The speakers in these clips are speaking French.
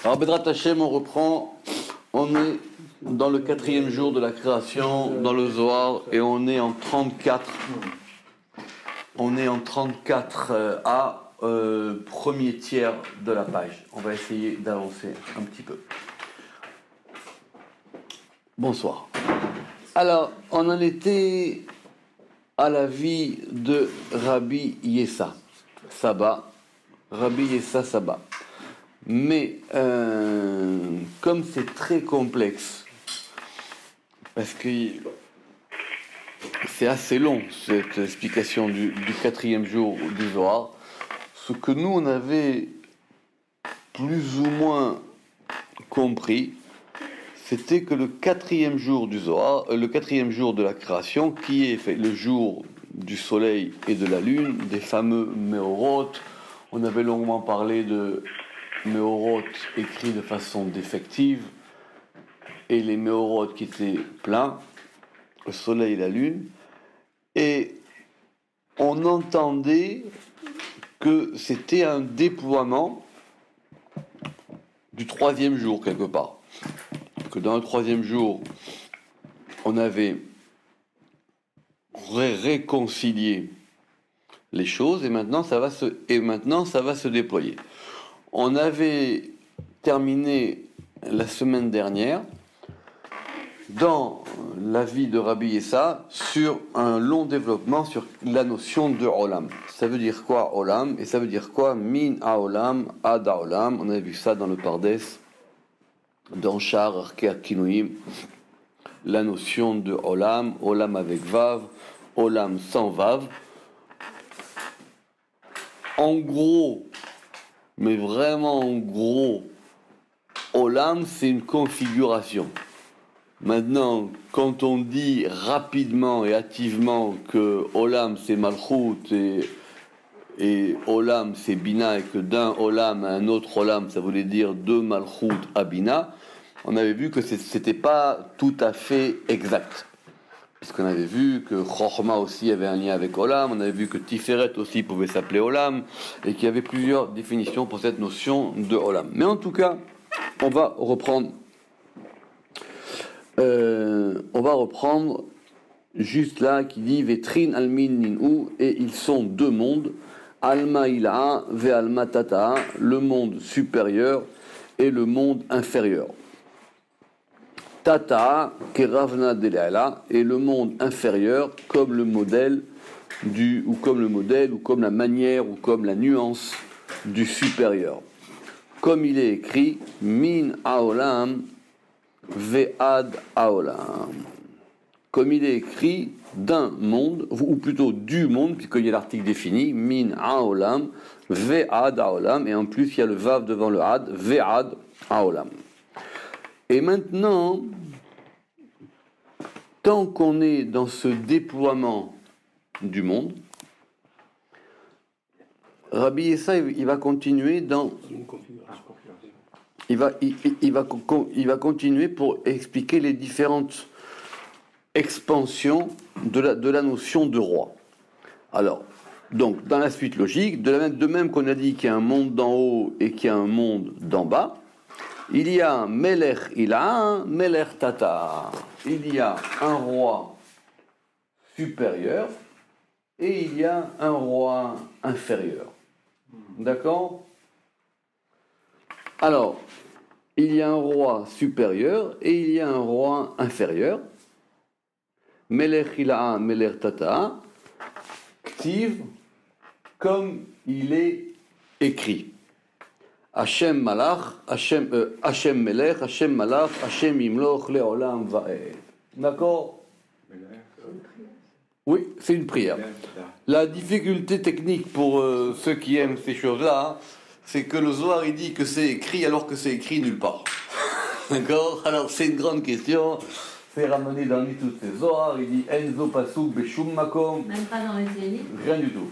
Alors, Bedrat Hashem, on reprend. On est dans le 4e jour de la création, dans le Zohar, et on est en 34. On est en 34 premier tiers de la page. On va essayer d'avancer un petit peu. Bonsoir. Alors, on en était à la vie de Rabbi Yessa Saba. Rabbi Yessa Saba. Mais comme c'est très complexe, parce que c'est assez long cette explication du 4e jour du Zohar, ce que nous on avait plus ou moins compris, c'était que le 4e jour du Zohar, le 4e jour de la création, qui est fait le jour du soleil et de la lune, des fameux Meorot. On avait longuement parlé de Meorot écrits de façon défective et les Meorot qui étaient pleins, le soleil et la lune, et on entendait que c'était un déploiement du 3e jour quelque part, que dans le 3e jour on avait réconcilié les choses et maintenant ça va se déployer. On avait terminé la semaine dernière dans la vie de Rabbi Yessa sur un long développement sur la notion de Olam. Ça veut dire quoi Olam? Et ça veut dire quoi Min Haolam Ad Haolam? On avait vu ça dans le Pardes, dans Shar Arkea Kinuim. La notion de Olam, Olam avec Vav, Olam sans Vav. En gros, mais vraiment en gros, Olam c'est une configuration. Maintenant, quand on dit rapidement et hâtivement que Olam c'est Malchut et Olam c'est Bina et que d'un Olam à un autre Olam ça voulait dire de Malchut à Bina, on avait vu que c'était pas tout à fait exact. Puisqu'on avait vu que Chochma aussi avait un lien avec Olam, on avait vu que Tiferet aussi pouvait s'appeler Olam, et qu'il y avait plusieurs définitions pour cette notion de Olam. Mais en tout cas, on va reprendre juste là qui dit Vetrin almin ninu, et ils sont deux mondes, Alma ilaha ve alma tata, le monde supérieur et le monde inférieur. Tata, Keravna Deleala, et le monde inférieur comme le modèle ou comme la manière, ou comme la nuance du supérieur. Comme il est écrit, Min Haolam Ve'ad Haolam. Comme il est écrit d'un monde, ou plutôt du monde, puisqu'il y a l'article défini, Min Haolam Ve'ad Haolam, et en plus il y a le Vav devant le Ad, Ve'ad Haolam. Et maintenant, tant qu'on est dans ce déploiement du monde, Rabbi Yessa, il va continuer dans... Il va continuer pour expliquer les différentes expansions de la notion de roi. Alors, donc, dans la suite logique, de même qu'on a dit qu'il y a un monde d'en haut et qu'il y a un monde d'en bas, il y a Melech Ilaha, Melech Tata. Il y a un roi supérieur et il y a un roi inférieur. D'accord? Alors, il y a un roi supérieur et il y a un roi inférieur. Melech Ilaha, Melech Tata. Ktiv, comme il est écrit. Hashem Malach, Hashem Melech, Hashem Malach, Hashem Yimloch, Leolam Vaed. D'accord? Oui, c'est une prière. La difficulté technique pour ceux qui aiment ces choses-là, c'est que le Zohar il dit que c'est écrit alors que c'est écrit nulle part. D'accord? Alors c'est une grande question. C'est ramené dans tous ces Zohar. Il dit Enzo Pasuk Beshum Makom. Même pas dans les Télim? Rien du tout.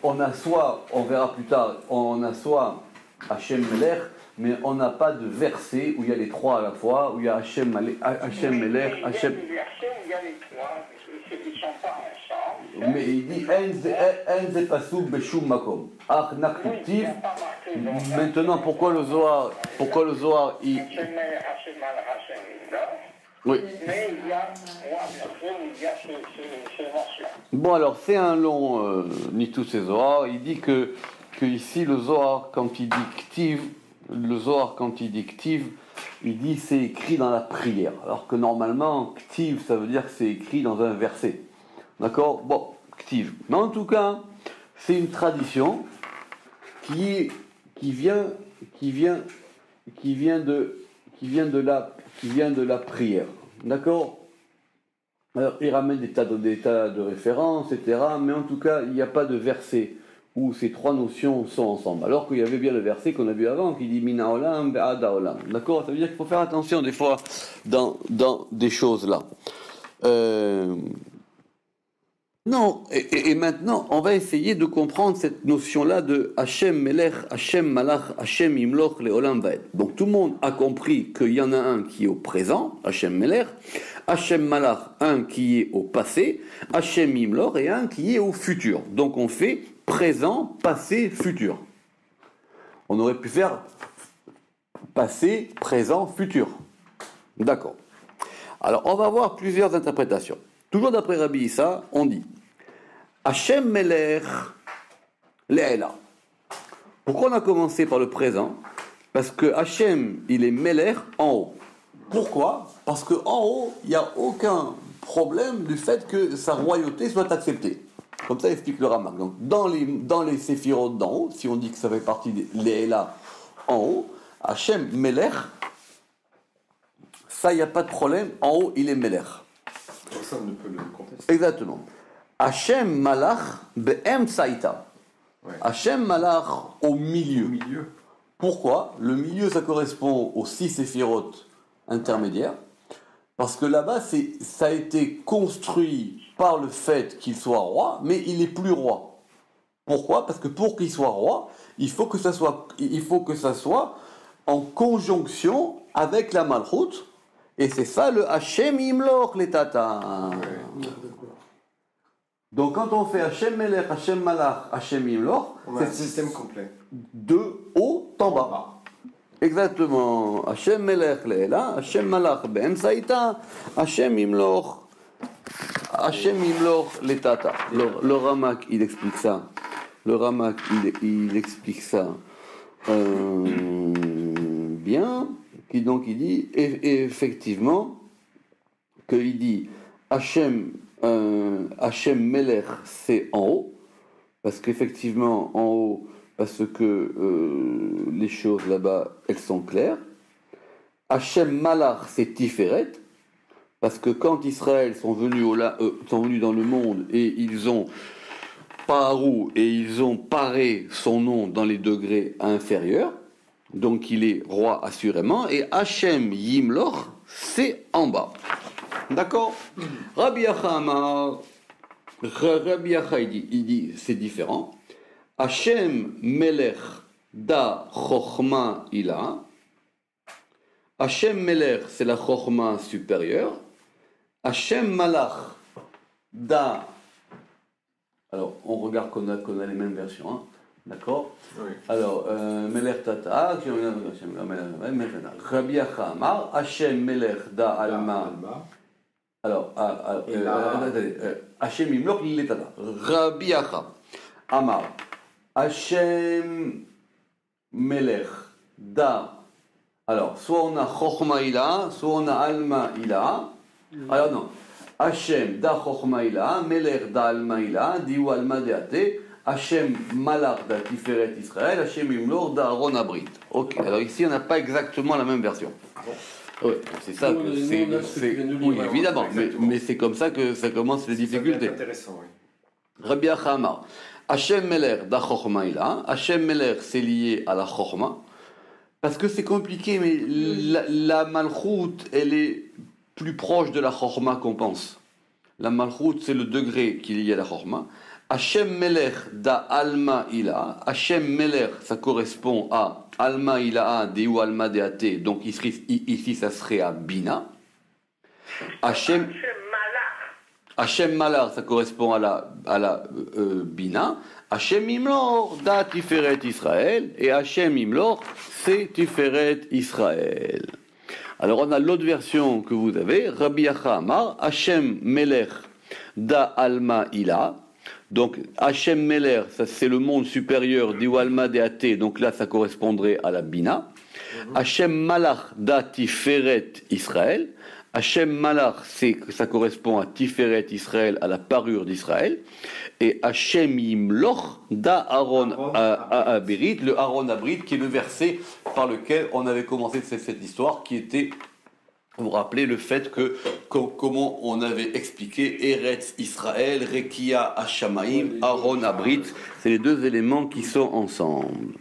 On a soit, on verra plus tard, on a soit Hashem Melech, mais on n'a pas de verset où il y a les trois à la fois, où il y a Hashem Melech, Hashem. Il y a des versets où il y a les trois, ils ne sont pas ensemble. mais il dit En ze pasuk beshum makom. Ach naktiv. Maintenant, pourquoi le Zohar il... Oui. Mais il y a, moi, perso, il y a ce mention. Bon, alors, c'est un long Nitus et Zohar. Il dit que ici, le Zohar, quand il dit Ktiv, il dit c'est écrit dans la prière. Alors que normalement, Ktiv, ça veut dire que c'est écrit dans un verset. D'accord? Bon, Ktiv. Mais en tout cas, c'est une tradition qui vient de la prière. D'accord? Alors, il ramène des tas de références, etc. Mais en tout cas, il n'y a pas de verset où ces trois notions sont ensemble. Alors qu'il y avait bien le verset qu'on a vu avant qui dit Mina Olam Be'ada Olam. D'accord? Ça veut dire qu'il faut faire attention des fois dans des choses là. Non, et maintenant, on va essayer de comprendre cette notion-là de Hashem Melech, Hashem Malach, Hashem Imloch, le Olam Vaed. Donc tout le monde a compris qu'il y en a un qui est au présent, Hashem Melech, Hashem Malach, un qui est au passé, Hashem Imloch et un qui est au futur. Donc on fait présent, passé, futur. On aurait pu faire passé, présent, futur. D'accord. Alors on va voir plusieurs interprétations. Toujours d'après Rabbi Issa, on dit Hashem Melech Le'ela. Pourquoi on a commencé par le présent? Parce que Hashem, il est Melech en haut. Pourquoi? Parce qu'en haut, il n'y a aucun problème du fait que sa royauté soit acceptée. Comme ça explique le Ramak. Donc dans les séphirotes d'en haut, si on dit que ça fait partie des Le'ela en haut, Hashem Melech, ça, il n'y a pas de problème. En haut, il est Melech. Personne ne peut le contester. Exactement. Hashem Malach Be'em Saïta. Hashem Malach au milieu. Pourquoi? Le milieu, ça correspond aux 6 séphirotes intermédiaires. Parce que là-bas, ça a été construit par le fait qu'il soit roi, mais il n'est plus roi. Pourquoi? Parce que pour qu'il soit roi, il faut que ça soit en conjonction avec la Malchut. Et c'est ça le Hashem Imloch les Tata. Donc quand on fait Hashem Melech, Hashem Malach, Hashem Imloch, c'est un système complet. De haut en bas. Exactement. Hashem Melech Le'ela, Hashem Malach Ben Saïta, Hashem Imloch les Tata. Le Ramak, il explique ça. Il explique ça bien. Donc il dit effectivement qu'il dit Hashem Melech c'est en haut, parce qu'effectivement en haut, parce que les choses là-bas elles sont claires. Hashem Malach c'est Tiferet, parce que quand Israël sont venus dans le monde et ils ont parou et ils ont paré son nom dans les degrés inférieurs. Donc il est roi assurément, et Hashem Yimloch, c'est en bas. D'accord? Rabbi Acha il dit c'est différent. Hashem Melech da Chochma ila. Hashem Melech, c'est la Chochma supérieure. Hashem Malach da. Alors on regarde qu'on a les mêmes versions. Hein. D'accord? Oui. Alors, Melech Tata, Rabbi Acha Amar, Hashem Melech da Alma. Alors, Hashem Imloch Lile Tata. Rabbi Acha Amar, Hashem Melech da. Alors, soit on a Chochma Ila, soit on a Alma Ila. Alors, non. Hashem da Chochma Ila, Melech da Alma Ila, Diou Alma Deate. Hashem Malach da Tiferet Israël, Hashem Imlor da Aaron Abrit. Ok, alors ici on n'a pas exactement la même version. Oui, c'est ça que c'est. Oui, évidemment, mais c'est comme ça que ça commence les difficultés. C'est intéressant, oui. Rabbi Acha Amar, Hashem Melech da Chochma Ila, Hashem Melech c'est lié à la Chochma, parce que c'est compliqué, mais la Malchut elle est plus proche de la Chochma qu'on pense. La Malchut c'est le degré qui est lié à la Chochma. Hashem Melech da Alma Ila. Hashem Melech, ça correspond à Alma Ila Deu Alma Deate. Donc ici, ça serait à Bina. Hashem Hashem Malar, ça correspond à la Bina. Hashem Imlor, da Tiferet Israël. Et Hashem Imlor, c'est Tiferet Israël. Alors on a l'autre version que vous avez, Rabbi Acha Amar, Hashem Melech da Alma Ila. Donc Hashem Melech, ça c'est le monde supérieur du Alma de Até, donc là ça correspondrait à la Bina. Hashem Malach da Tiferet Israël. Hashem Malach, ça correspond à Tiferet Israël, à la parure d'Israël. Et Hashem Yimloch da Aaron Abirit, le Aaron Abrit, qui est le verset par lequel on avait commencé cette histoire, qui était, vous vous rappelez, le fait que, comment on avait expliqué Eretz Israël, Rekia Hashamaim, Aaron Abrit, c'est les deux éléments qui sont ensemble.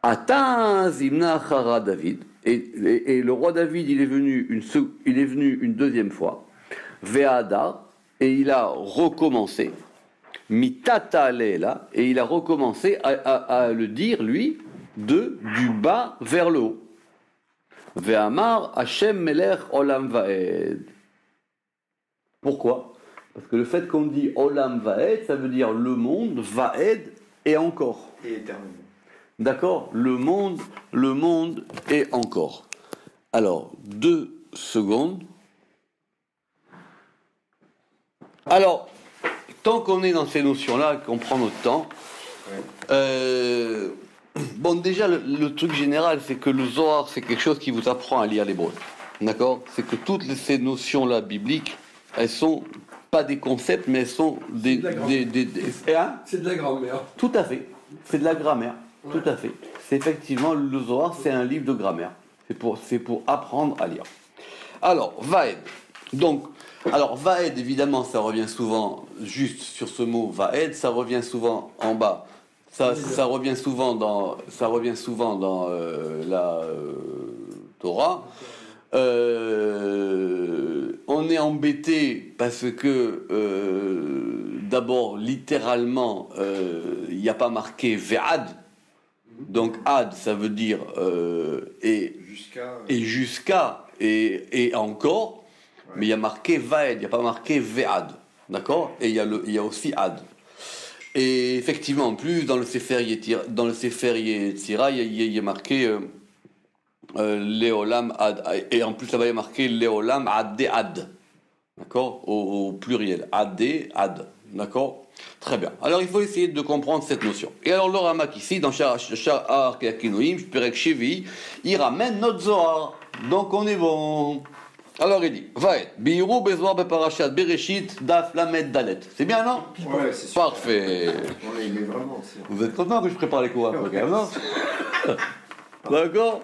Ata Zimna Achara David, et le roi David, il est venu une deuxième fois, Ve'ada, et il a recommencé, Mitata Leila, et il a recommencé à le dire, lui, du bas vers le haut. Ve'amar Hashem Melech Olam Vaed. Pourquoi? Parce que le fait qu'on dit Olam Vaed, ça veut dire le monde, Vaed et encore. Et éternellement. D'accord? Le monde et encore. Alors, 2 secondes. Alors, tant qu'on est dans ces notions-là, qu'on prend notre temps, bon, déjà, le truc général, c'est que le Zohar, c'est quelque chose qui vous apprend à lire l'hébreu. D'accord? C'est que toutes ces notions-là bibliques, elles sont pas des concepts, mais elles sont des C'est de la grammaire. Tout à fait. C'est de la grammaire. Tout à fait. C'est effectivement, le Zohar, c'est un livre de grammaire. C'est pour apprendre à lire. Alors, Vaed. Donc, alors, Vaed, évidemment, ça revient souvent, juste sur ce mot Vaed, ça revient souvent en bas. Ça revient souvent dans la Torah. On est embêté parce que, d'abord, littéralement, il n'y a pas marqué Ve'ad. Donc ad, ça veut dire jusqu'à et encore, ouais. Mais il y a marqué vaed, il n'y a pas marqué ve'ad, d'accord? Et il y a aussi ad. Et effectivement, en plus dans le Sefer Yetzira, il y a marqué Leolam ad, et en plus là-bas il y a marqué Leolam ad de ad, d'accord? Au pluriel, ad de ad, d'accord? Très bien. Alors il faut essayer de comprendre cette notion. Et alors le Ramak ici, dans Sha'ar Ke'akinoïm, Perek Shevi, il ramène notre Zohar. Donc on est bon. Alors il dit, Vaed, Bi'irou Bezoar Beparashat Bereshit Daf Lamed Dalet. C'est bien, non? Ouais, c'est super. Parfait. On est vraiment. Vous êtes content que je prépare les cours après, non? D'accord?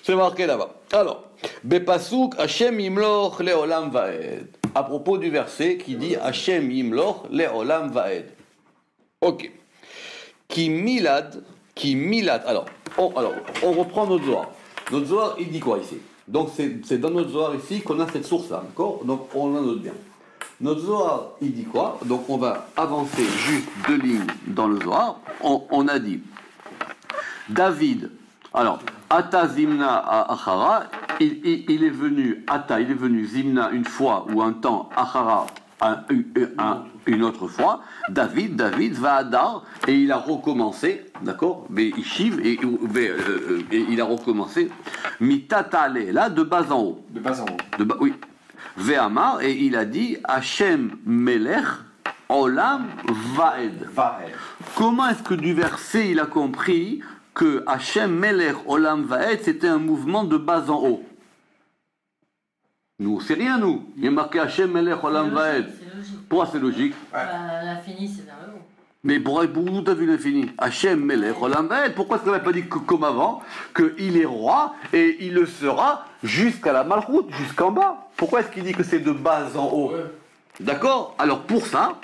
C'est marqué là-bas. Alors, Bepasuk Hashem Yimloch Leolam Vaed. À propos du verset qui dit Hashem Yimloch Leolam Vaed. Ok. Qui milad. Alors, on reprend notre Zohar. Notre Zohar, il dit quoi ici? Donc, c'est dans notre Zohar ici qu'on a cette source-là, d'accord? Donc, on la note bien. Notre Zohar, il dit quoi? Donc, on va avancer juste 2 lignes dans le Zohar. On a dit David. Alors, Ata Zimna Achara, il est venu Zimna une fois ou un temps, Achara une autre fois, David Vaadar, et il a recommencé, d'accord, mais Ishiv, et il a recommencé, Mitata là, de bas en haut. De bas en haut. Oui. Ve'amar, et il a dit, Hashem Melech, Olam Vaed. Comment est-ce que du verset il a compris que Hashem Melech Olam Vaed, c'était un mouvement de bas en haut? Nous, c'est rien, nous. Il y a marqué Hashem Melech Olam Vaed. Pourquoi c'est logique? L'infini, c'est vers le haut. Mais pour où t'as vu l'infini? Hashem Melech Olam Vaed. Pourquoi est-ce qu'on n'a pas dit comme avant, qu'il est roi et il le sera jusqu'à la Malchoute, jusqu'en bas? Pourquoi est-ce qu'il dit que c'est de bas en haut? D'accord? Alors pour ça,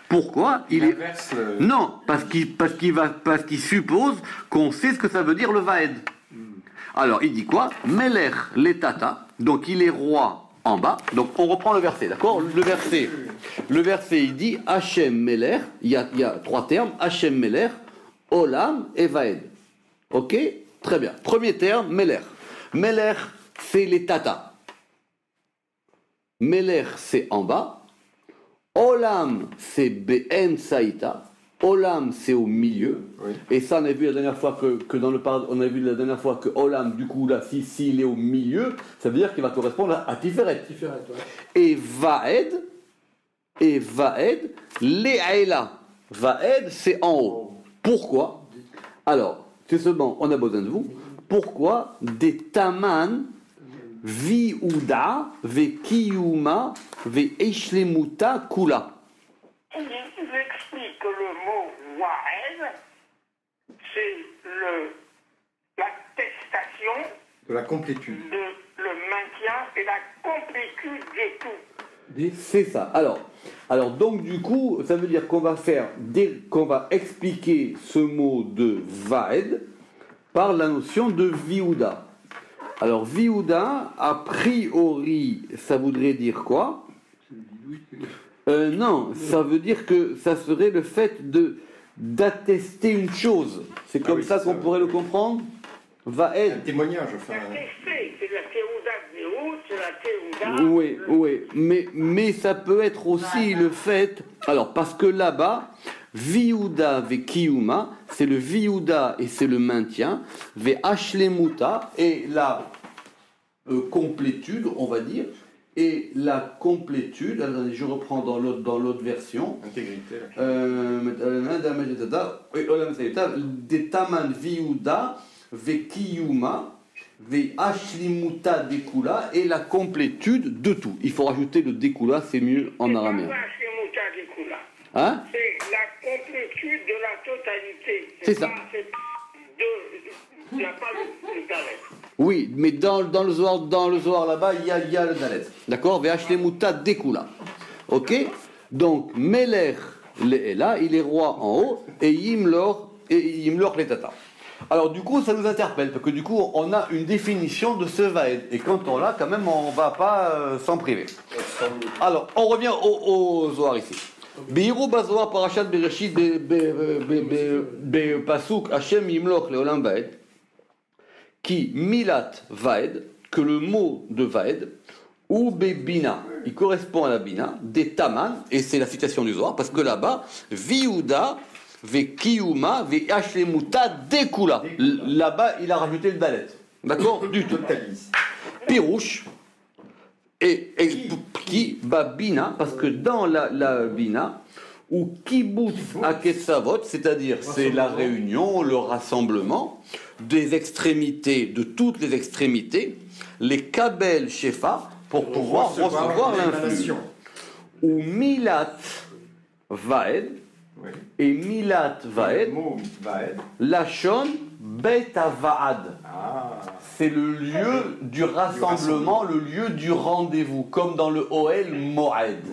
pourquoi il est... Non, parce qu'il suppose qu'on sait ce que ça veut dire le Vaed. Alors il dit quoi? Melech letata, donc il est roi en bas. Donc on reprend le verset, d'accord? Le verset il dit Hashem Melech, il y a 3 termes, Hashem Melech, Olam et Vaed. Ok? Très bien. Premier terme, Melech. Melech, c'est les tata. Meler, c'est en bas. Olam, c'est BM Saïta. Olam, c'est au milieu. Oui. Et ça, on a vu la dernière fois que dans le on a vu la dernière fois que Olam, du coup, là, si il est au milieu, ça veut dire qu'il va correspondre à Tiferet. Et Vaed, Le'aïla. Vaed, c'est en haut. Pourquoi? Alors, c'est seulement, on a besoin de vous. Pourquoi des taman viuda ve kiyuma ve eishlemuta kula? Il explique que le mot Wahed, c'est l'attestation De la complétude. de le maintien et la complétude de tout. C'est ça. Alors donc du coup, ça veut dire qu'on va qu'on va expliquer ce mot de vaed par la notion de viuda. Alors viuda, a priori, ça voudrait dire quoi? Non, ça veut dire que ça serait le fait d'attester une chose. C'est comme ça qu'on pourrait le comprendre. Vaed. Un témoignage, enfin. Attester, c'est la Théouda de Néou, c'est la Théouda. Oui, mais ça peut être aussi le fait. Alors, parce que là-bas, viuda ve kiyuma, c'est le viuda et c'est le maintien, ve hashlemuta, et la complétude, on va dire, et la complétude, attendez, je reprends dans l'autre version. Intégrité. Des taman viuda ve kiyuma ve hashlimuta dekula, et la complétude de tout. Il faut rajouter le dekula, c'est mieux en araméen. Hein? C'est la complétude de la totalité. C'est ça. Il n'y a pas le Dalet. Oui, mais dans le Zohar là-bas, il y a le Dalet. D'accord? Ve'ashlemuta dekula. Ok? Donc, Meler là, il est roi en haut, et Yimlor les tata. Alors du coup, ça nous interpelle, parce que du coup, on a une définition de ce vaed. Et quand on l'a, quand même, on ne va pas s'en priver. Alors, on revient au Zohar ici. Bihiru bazohar parashat bereshit pasuk Hashem yimloch leolam vaed, qui milat vaed, que le mot de vaed, ou bebina, il correspond à la bina, des taman, et c'est la citation du Zohar, parce que là-bas, viuda ve kiyuma ve hashlemuta dekula. Là-bas, il a rajouté le dalet. D'accord? Du tout. Pirouche. Et qui va bina, parce que dans la bina, ou kibbutz aketsavot, c'est-à-dire c'est la réunion, le rassemblement des extrémités, de toutes les extrémités, les kabel shefa, pour pouvoir recevoir l'influx. Ou milat vaed, et milat vaed, lachon bet avaad. C'est le lieu du rassemblement, le lieu du rendez-vous, comme dans le Ohel Moed.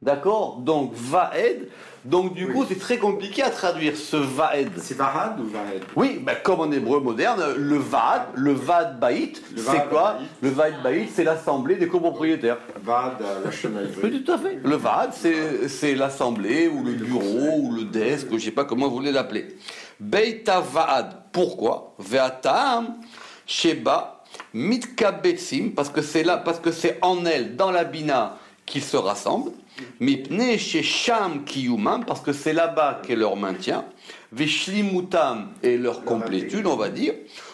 D'accord? Donc vaed. Donc du coup, c'est très compliqué à traduire ce vaed. C'est varad ou vaed? Oui, ben, comme en hébreu moderne, le vad baït, c'est quoi? Le vad baït, c'est l'assemblée des copropriétaires. Vad, la chemin. Oui, tout à fait. Le vad, c'est l'assemblée, ou le bureau, ou le desk, je ne sais pas comment vous voulez l'appeler. Beita vaad. Pourquoi? Ve'atam sheba mitkabetsim, parce que c'est là, parce que c'est en elle, dans la bina, qu'ils se rassemblent. Mipne shesham kiyumam, parce que c'est là-bas qu'est leur maintien. Veshlimutam, et leur complétude, on va dire.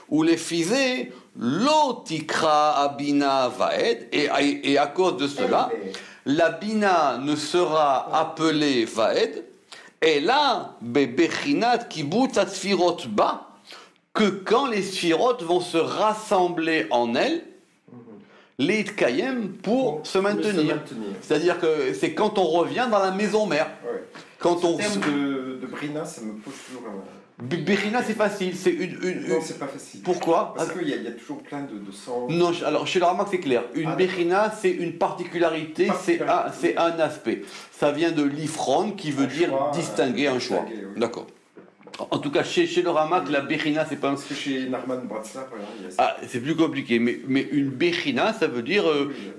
Ou les fisés, lotikra abina vaed, et à cause de cela, la bina ne sera appelée vaed, et là, bebechinat kibbutz atzfirot ba, que quand les sphirotes vont se rassembler en elles, les Itkayem pour se maintenir. C'est-à-dire que c'est quand on revient dans la maison mère. Ouais. Quand on... Le terme de Brina, ça me pose toujours Bechina, c'est facile. C'est Non, c'est pas facile. Pourquoi? Parce qu'il y a toujours plein de sang. Non, alors chez le Ramak, c'est clair. Une Bechina, c'est une particularité, c'est un aspect. Ça vient de l'ifron qui veut dire distinguer un choix. Oui. D'accord. En tout cas, chez le Ramak, la Bechina, c'est pas un... Parce que chez Narman Bratzlar, il y a Ah, ça. c'est plus compliqué, mais une Bechina, ça veut dire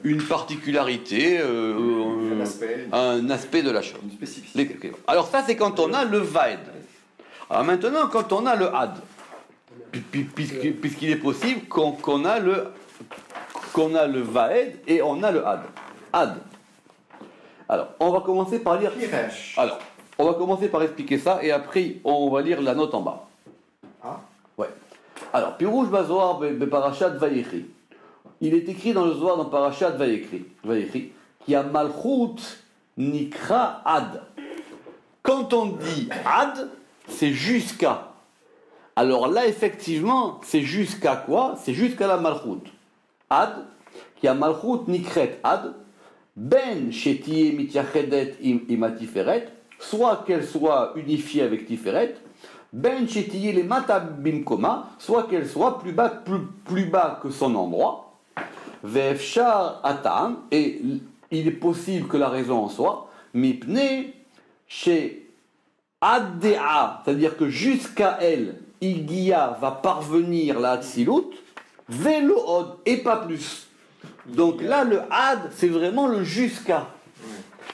une particularité, un aspect de la chose. Une spécificité. Alors ça, c'est quand on a le Vaed. Alors maintenant, quand on a le Had, puisqu'il est possible qu'on qu'on a le Vaed et on a le Ad. Ad. Alors, on va commencer par lire. Piresh. Alors, on va commencer par expliquer ça et après on va lire la note en bas. Ah. Ouais. Alors, Pirouj Bazoar Parashat Vayekri. Il est écrit dans le Zohar dans Parashat Vayekri, qui a Malchut Nikra Ad. Quand on dit Ad, c'est jusqu'à. Alors là, effectivement, c'est jusqu'à quoi? C'est jusqu'à la Malchut. Ad, qui a Malchut Nikret Ad, Ben Shetiye Mityachedet Ima Tiferet, soit qu'elle soit unifiée avec Tiferet, Ben Shetiye le Mata Bimkoma, soit qu'elle soit plus bas que son endroit. Ve'efshar atam, et il est possible que la raison en soit, mipne chez addea, c'est-à-dire que jusqu'à elle, Igia va parvenir la Hatzilut, velo od, et pas plus. Donc là, le ad, c'est vraiment le jusqu'à.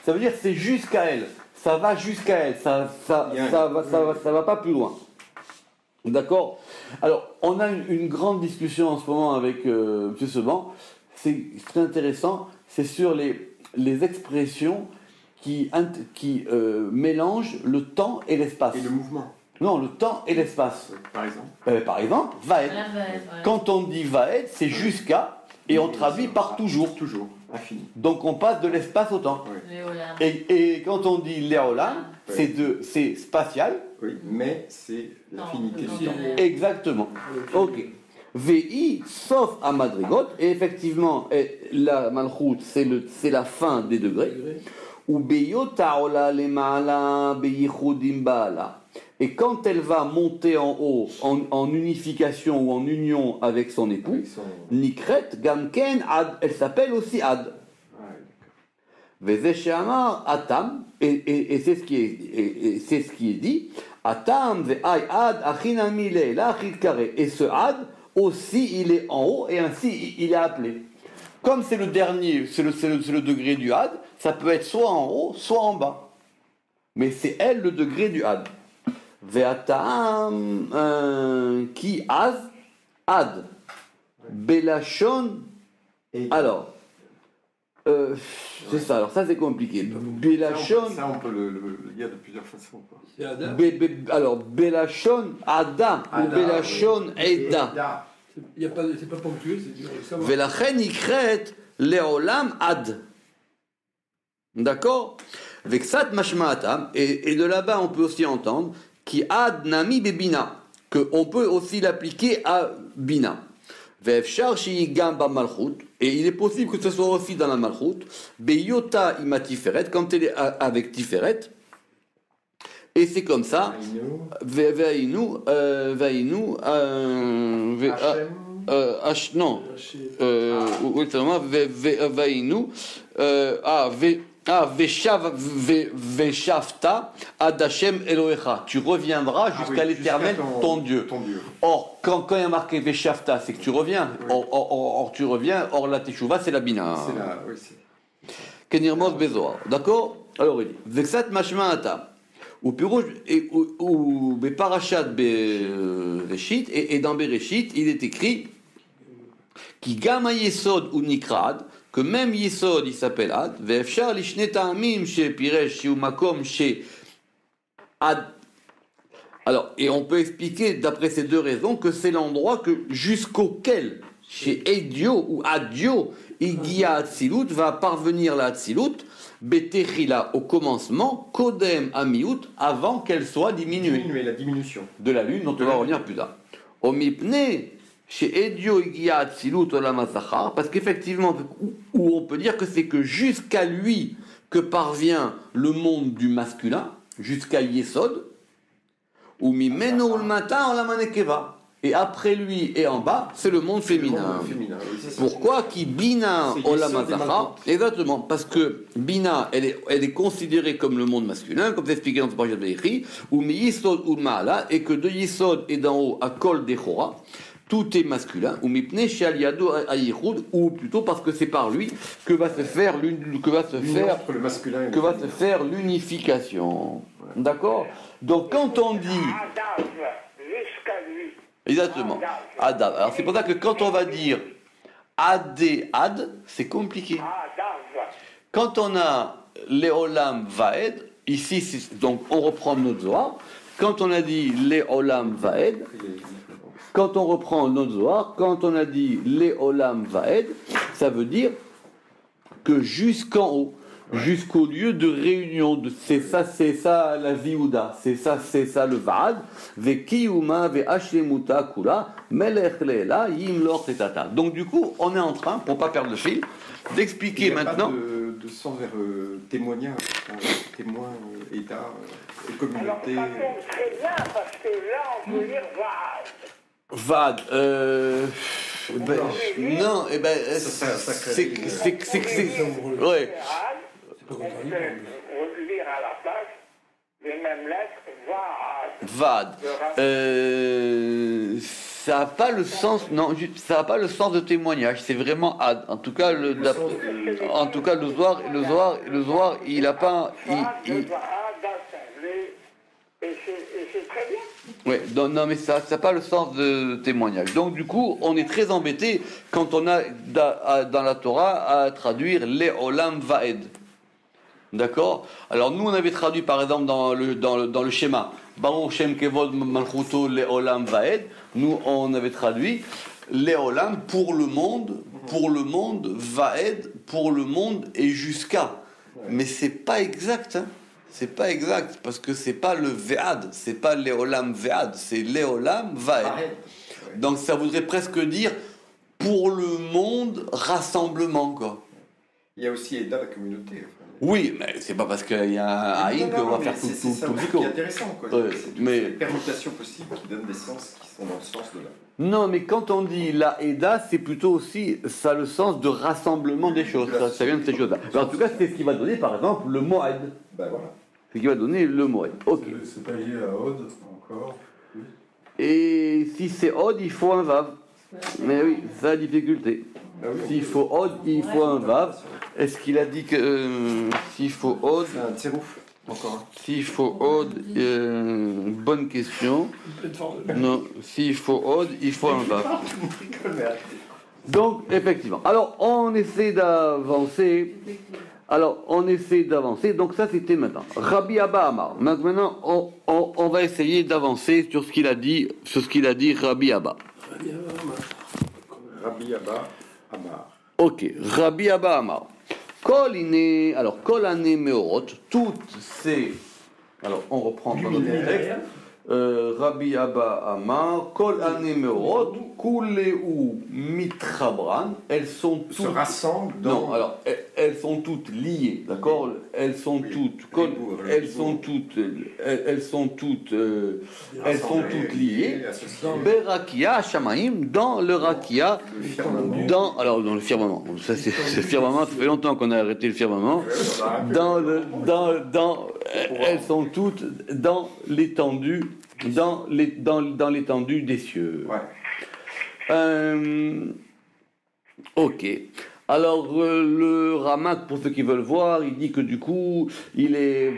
Ça veut dire c'est jusqu'à elle. Ça va jusqu'à elle. Ça va pas plus loin. D'accord? Alors, on a une grande discussion en ce moment avec M. Seban. C'est très intéressant. C'est sur les expressions qui mélangent le temps et l'espace. Et le mouvement. Non, le temps et l'espace. Par exemple. Par exemple, Vaed. Quand on dit Vaed, c'est jusqu'à, et on traduit par toujours. Toujours. Infini. Donc on passe de l'espace au temps. Oui. Et quand on dit Léolam, c'est spatial. Oui, mais c'est l'infinité du temps. Exactement. Ok. VI, sauf à Madrigot, et effectivement, la Malchut, c'est la fin des degrés. Ou Beyota Ola Lemala Beyichudim Baala. Et quand elle va monter en haut, en unification ou en union avec son époux, Nikret, Gamken, Ad, elle s'appelle aussi Ad. Vezeshamar Atam, et c'est ce qui est dit, Atam ve Ad Achinami Leila Achid Kare. Et ce Ad aussi il est en haut et ainsi il est appelé. Comme c'est le dernier, c'est le degré du Ad, ça peut être soit en haut, soit en bas. Mais c'est elle le degré du Ad. Ve'atam ki az ad belashon. Alors, c'est ça. Alors ça c'est compliqué. Belashon. Ça on peut le dire de plusieurs façons. Alors belashon ada ou belashon eda. C'est pas ponctué, c'est dur de savoir. Velachen ikret leolam ad. D'accord? Vexat mashmaatam, et de là-bas on peut aussi entendre qui ad nami bebina, que on peut aussi l'appliquer à bina. Ve'efshar sheyigam ba malchut, et il est possible que ce soit aussi dans la malchut. Beyota ima tiferet, quand elle est avec tiferet. Et c'est comme ça. Ve'ainu, non. Ve'ainu, Veshavta ad Hashem Elohecha. Tu reviendras jusqu'à l'Éternel, ton Dieu. Or, quand il y a marqué Veshavta, c'est que tu reviens. Oui. Or, tu reviens. Or, la Teshuvah, c'est la Bina. C'est la, oui, Kenirmos Bezoar. D'accord? Alors, il dit Vexat Mashma Ata. Ou Pirouj, ou Parashat Bereshit, et dans Bereshit, il est écrit Ki Gama Yesod ou Nikrad, que même Yesod, il s'appelle Ad, Ve'efshar lishne ta'amim chez Piresh, chez Umakom, chez Ad. Alors, et on peut expliquer, d'après ces deux raisons, que c'est l'endroit jusqu'auquel, chez Edio ou Adio, Igia Atzilut, va parvenir la Atzilut, Betechila, au commencement, Kodem Amiout, avant qu'elle soit diminuée. La diminution. De la lune, dont on va revenir plus tard. Omipne, chez Edio Igia Atzilut Olam Zachar, parce qu'effectivement, où on peut dire que c'est que jusqu'à lui que parvient le monde du masculin, jusqu'à Yesod, ou Mimeno Ulmata Olam Anekeva. Et après lui et en bas, c'est le monde féminin. Pourquoi qui Bina Olam Zachar? Exactement, parce que Bina, elle est considérée comme le monde masculin, comme c'est expliqué dans ce projet de Yéchi, ou Mi Yisod Ulmaala, et que de Yisod et d'en haut à Kol Dechora, tout est masculin, ou mipne shaliado ayichud, ou plutôt parce que c'est par lui que va se faire l'unification. D'accord? Donc quand on dit jusqu'à lui. exactement Adam. Alors c'est pour ça que quand on va dire Adé ad, c'est compliqué. Ah, Dav. Quand on a Léolam Vaed, ici, donc on reprend notre Zohar. Quand on a dit Léolam Vaed, quand on reprend notre Zohar, quand on a dit Léolam Vaed, ça veut dire que jusqu'en haut, jusqu'au lieu de réunion, c'est ça la viouda, c'est ça le Vaad, Vekiyuma ve'ashlemuta kula, melech leila yimlor tetata. Donc du coup, on est en train, pour pas perdre le fil, d'expliquer maintenant. Il n'y a pas de sens vers témoignage, témoin, État, communauté. Alors, ça tombe très bien, parce que là, on peut dire Vaad. Non, c'est ouais. On peut lire à la place les mêmes lettres, Vaad. Ça n'a pas le sens, non, ça n'a pas le sens de témoignage. C'est vraiment ad. En tout cas, le Zohar, il a pas. Et c'est très bien. Ouais, non, mais ça n'a pas le sens de témoignage. Donc, du coup, on est très embêté quand on a dans la Torah à traduire les olam vaed. D'accord? Alors, nous, on avait traduit, par exemple, dans le schéma, Baruch Shem Kevod Malchuto les olam vaed. Nous, on avait traduit les olam pour le monde, vaed pour le monde et jusqu'à. Mais c'est pas exact, hein. C'est pas exact, parce que c'est pas le Ve'ad, c'est pas Léolam Ve'ad, c'est Léolam Vaed. Donc ça voudrait presque dire pour le monde rassemblement, quoi. Il y a aussi Eda, la communauté. Oui, mais c'est pas parce qu'il y a un Aïn qu'on va faire tout le psycho. C'est intéressant, quoi. C'est mais ces permutations possibles qui donnent des sens qui sont dans le sens de la. Non, mais quand on dit la Eda, c'est plutôt aussi, ça a le sens de rassemblement des choses. Ça vient de ces choses-là. En tout cas, c'est ce qui va donner, par exemple, le Moed. Ben voilà. C'est ce qui va donner le Moed. Ok. C'est pas lié à Od, encore. Et si c'est Od, il faut un Vav. Mais oui, c'est la difficulté. S'il faut Od, il faut un Vav. Est-ce qu'il a dit que s'il faut Od. C'est un tsérouf, encore. S'il faut Od, bonne question. Non, s'il faut Od, il faut un Vav. Donc, effectivement. Alors, on essaie d'avancer. Donc, ça, c'était maintenant. Rabbi Abba Amar. Maintenant, on va essayer d'avancer sur ce qu'il a dit, Rabbi Abba. Rabbi Abba Amar. Ok, Rabbi Abba Amar. Kol ane meorot, toutes ces. Alors, on reprend dans notre texte. Rabbi Abba Amar, Kol ane meorot, Kuleu mitchabran, elles sont toutes. Se rassemblent dans. Non, alors, elles sont toutes liées, d'accord? Elles sont toutes liées. Berakia Shamaim, dans le Rakia, dans le firmament. Ça, c'est le firmament, ça fait longtemps qu'on a arrêté le firmament. Elles sont toutes dans l'étendue. Dans l'étendue des cieux. Ouais. Ok. Alors le Ramak, pour ceux qui veulent voir, il dit que du coup, il est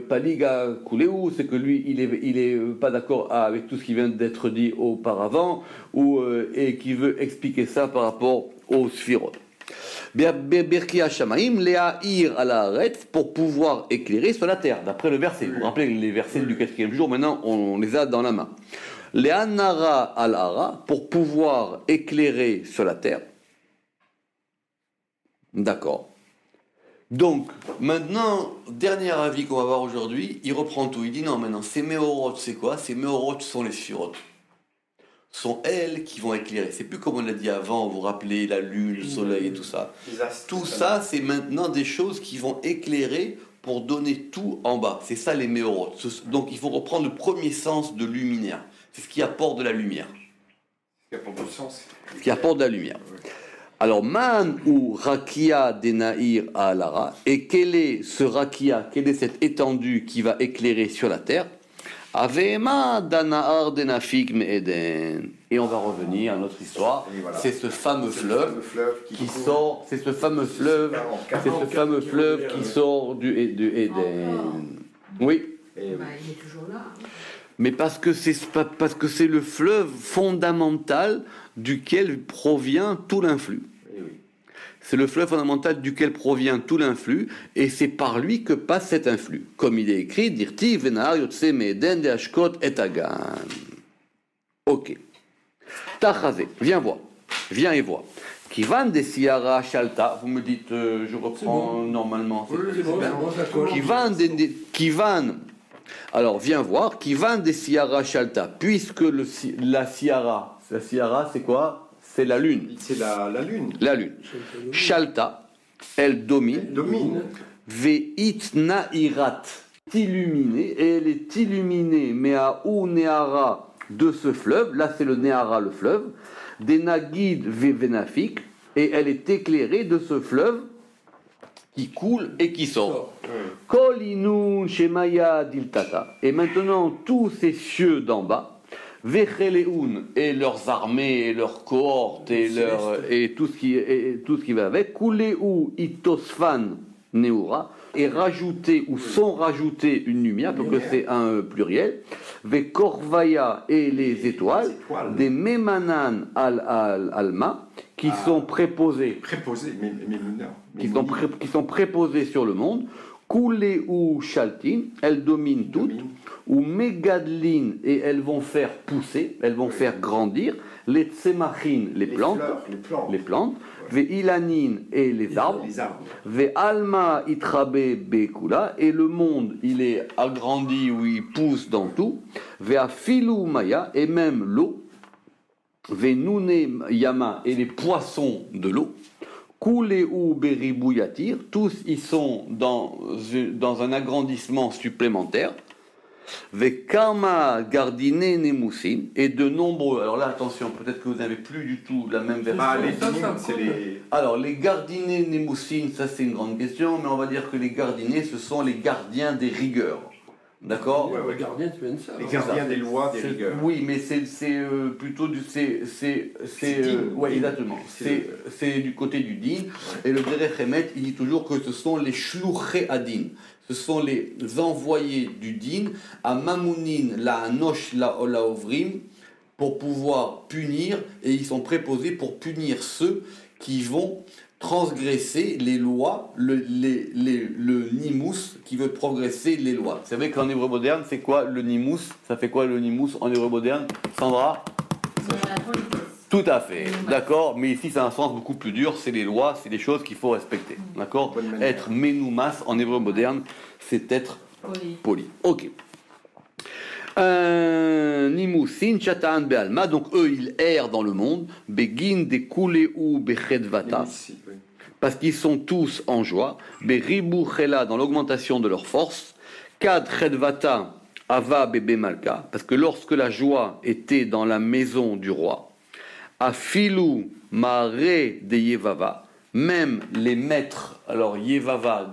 paliga kuléou, c'est que lui, il est pas d'accord avec tout ce qui vient d'être dit auparavant, et qui veut expliquer ça par rapport aux Sphirot. Berkia Shamaim, Léaïr à la Haaretz, pour pouvoir éclairer sur la terre, d'après le verset. Vous vous rappelez les versets du 4e jour, maintenant on les a dans la main. Léanara al Hara, pour pouvoir éclairer sur la terre. D'accord. Donc, maintenant, dernier avis qu'on va voir aujourd'hui, il reprend tout. Il dit non, maintenant, ces méorotes, c'est quoi? Ces méorotes sont les sphirotes. Sont elles qui vont éclairer. C'est plus comme on l'a dit avant, vous vous rappelez, la lune, le soleil et tout ça. Tout ça, c'est maintenant des choses qui vont éclairer pour donner tout en bas. C'est ça les méorotes. Donc il faut reprendre le premier sens de luminaire. C'est ce qui apporte de la lumière. Ce qui apporte du sens. Ce qui apporte de la lumière. Alors, man ou rakia denaïr à Alara, et quel est ce rakia, quelle est cette étendue qui va éclairer sur la terre? Avema danahar denafik me'eden. Et on va revenir à notre histoire. Voilà. C'est ce fameux fleuve qui sort. C'est ce fameux fleuve. Qui sort du Éden. Oui. Il est toujours là. mais parce que c'est le fleuve fondamental duquel provient tout l'influx. Eh oui. C'est le fleuve fondamental duquel provient tout l'influx, et c'est par lui que passe cet influx. Comme il est écrit, Dirti venar yotse me'eden de ashkot et agan. Ok. Tachazé, viens et vois. Kivan de siara shalta, vous me dites, je reprends normalement. Oui, c'est bon, ça colle. Kivan, alors viens voir, Kivan de siara shalta, puisque la siara c'est quoi? C'est la lune. C'est la lune. La lune. Shalta, elle domine. Domine. Ve'it na'irat, illuminée, et elle est illuminée, me'a'u ne'ara, de ce fleuve, là c'est le ne'ara, le fleuve, des nagid ve'venafik, et elle est éclairée de ce fleuve qui coule et qui sort. Kol inun shemaya diltata. Et maintenant, tous ces cieux d'en bas, Vecheleun et leurs armées et leurs cohortes et tout ce qui va avec, Kuleu itosfan neura, et rajouter ou sont rajoutés une lumière, parce que c'est un pluriel, Vekorvaya et les étoiles, des Memanan alma, qui sont préposés. Préposés, Qui sont préposés sur le monde. Kuleu shaltin, elles dominent toutes. Ou megadlin, et elles vont faire pousser, elles vont faire grandir, les tsemachin, les plantes, veilanin, et les arbres, ve'alma itrabe bekula, et le monde, il est agrandi ou il pousse dans tout, ve'afilu maya, et même l'eau, ve'nune yama, et les poissons de l'eau, Kuleu beribouyatir, tous ils sont dans un agrandissement supplémentaire. Vekama gardine nemusin, et de nombreux. Alors là, attention, peut-être que vous n'avez plus du tout la même version. Alors, les gardinés nemusin, ça c'est une grande question, mais on va dire que les gardinés, ce sont les gardiens des rigueurs. D'accord? Les gardiens, tu viens de ça. Les gardiens des lois, des rigueurs. Oui, mais c'est plutôt du. Oui, exactement. C'est du côté du din. Et le Derech Emet, il dit toujours que ce sont les shluché adin. Ce sont les envoyés du din à Mamounin, la Anosh, la Ovrim, pour pouvoir punir, et ils sont préposés pour punir ceux qui vont transgresser les lois, le nimus, qui veut progresser les lois. Vous savez qu'en hébreu moderne, c'est quoi le nimus? Ça fait quoi le nimus en hébreu moderne? Sandra? Tout à fait, d'accord, mais ici c'est un sens beaucoup plus dur, c'est les lois, c'est des choses qu'il faut respecter, d'accord? Être menoumas en hébreu moderne, c'est être poli. Ok. Nimusin chatan be'alma, donc eux ils errent dans le monde, begin de kuleu bechedvata, parce qu'ils sont tous en joie, beribu chela, dans l'augmentation de leur force, kad chedvata ava bebe malka, parce que lorsque la joie était dans la maison du roi, Afilu mare de Yevava, même les maîtres, alors Yevava,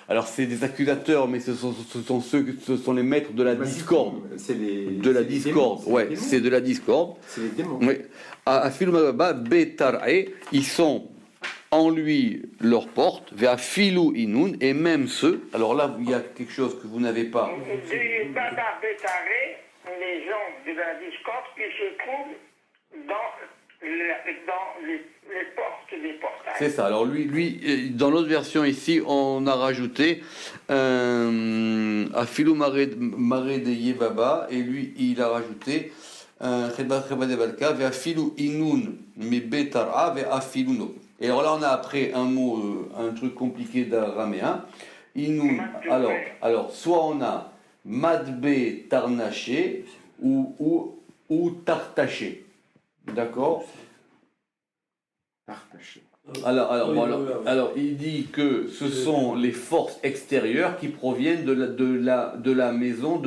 alors c'est des accusateurs, mais ce sont les maîtres de la discorde. De la discorde, ouais, c'est de la discorde. C'est les démons. Oui. Afilu mare betar'e, ils sont en lui leur porte, vers Afilu inun, et même ceux, alors là il y a quelque chose que vous n'avez pas. Les gens de la discorde qui se trouvent dans les portes des portails. C'est ça. Alors lui, dans l'autre version ici, on a rajouté Afilu mare de Yevaba, et lui, il a rajouté Chedba de Balka, ve Afilu inun me betara ve Afilu no. Et alors là, on a après un mot, un truc compliqué d'araméen. Inun. Alors, soit on a Madbe tarnaché ou tartaché. D'accord? Tartaché. Alors, il dit que ce sont les forces extérieures qui proviennent de la maison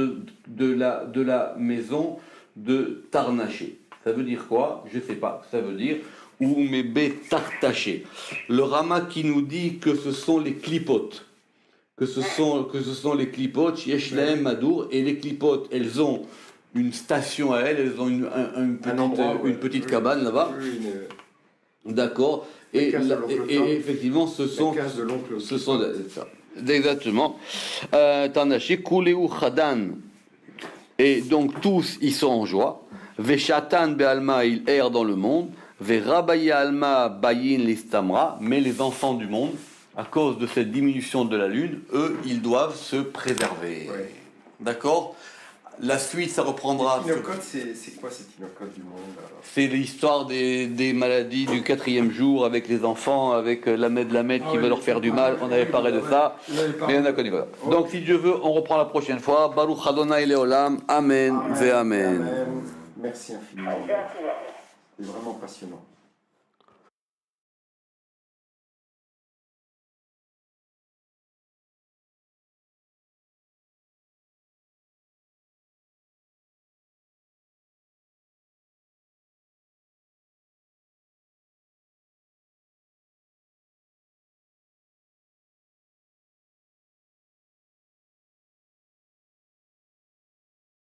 de Tarnaché. Ça veut dire quoi? Je ne sais pas. Ça veut dire Oumebe tartaché. Le Rama qui nous dit que ce sont les clipotes. Que ce sont les clipotes, Yeshlaem Madour, et les clipotes, elles ont une station à elles ont une petite cabane là-bas. D'accord. Et effectivement, ce sont ça. Exactement. Tanaché, Kuleu Chadan. Et donc tous ils sont en joie. Veshatan Be'alma, il erre dans le monde. Verabaya Alma Bayin Listamra. Mais les enfants du monde, à cause de cette diminution de la lune, eux, ils doivent se préserver. Ouais. D'accord? La suite, ça reprendra. Tinocote, c'est quoi ces tinocotes du monde alors? C'est l'histoire des maladies du 4e jour avec les enfants, avec Lamed qui veut leur faire du mal. On avait parlé de ça, mais on a connu. Voilà. Donc, si Dieu veut, on reprend la prochaine fois. Baruch Adonai Leolam. Amen. Ve Amen. Merci infiniment. Au revoir. C'est vraiment passionnant.